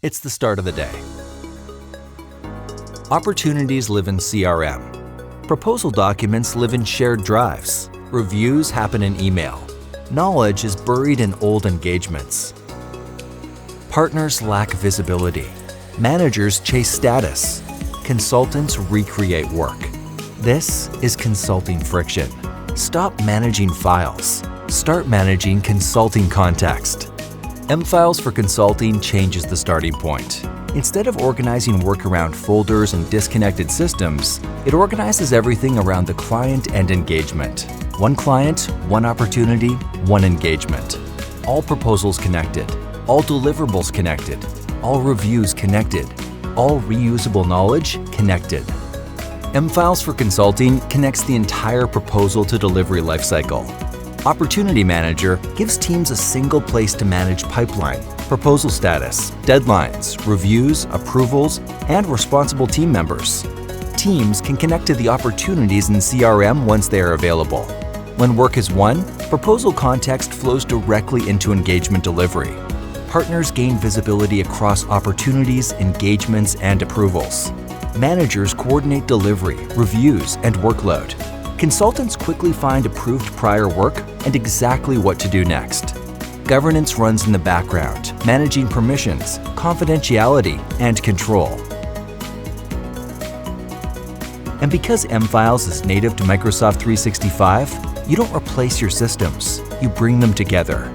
It's the start of the day. Opportunities live in CRM. Proposal documents live in shared drives. Reviews happen in email. Knowledge is buried in old engagements. Partners lack visibility. Managers chase status. Consultants recreate work. This is consulting friction. Stop managing files. Start managing consulting context. M-Files for Consulting changes the starting point. Instead of organizing work around folders and disconnected systems, it organizes everything around the client and engagement. One client, one opportunity, one engagement. All proposals connected. All deliverables connected. All reviews connected. All reusable knowledge connected. M-Files for Consulting connects the entire proposal to delivery lifecycle. Opportunity Manager gives teams a single place to manage pipeline, proposal status, deadlines, reviews, approvals, and responsible team members. Teams can connect to the opportunities in CRM once they are available. When work is won, proposal context flows directly into engagement delivery. Partners gain visibility across opportunities, engagements, and approvals. Managers coordinate delivery, reviews, and workload. Consultants quickly find approved prior work and exactly what to do next. Governance runs in the background, managing permissions, confidentiality, and control. And because M-Files is native to Microsoft 365, you don't replace your systems, you bring them together.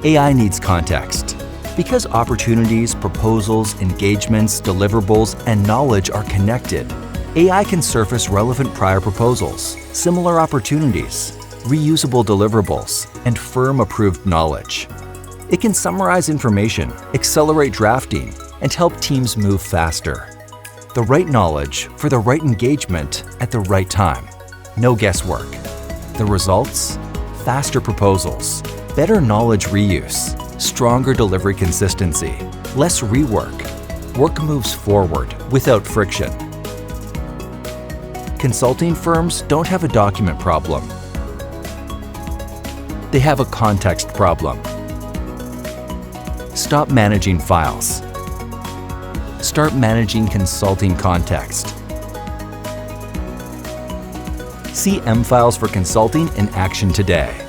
AI needs context. Because opportunities, proposals, engagements, deliverables, and knowledge are connected, AI can surface relevant prior proposals, similar opportunities, reusable deliverables, and firm-approved knowledge. It can summarize information, accelerate drafting, and help teams move faster. The right knowledge for the right engagement at the right time. No guesswork. The results? Faster proposals, better knowledge reuse, stronger delivery consistency, less rework. Work moves forward without friction. Consulting firms don't have a document problem. They have a context problem. Stop managing files. Start managing consulting context. See M-Files for Consulting in action today.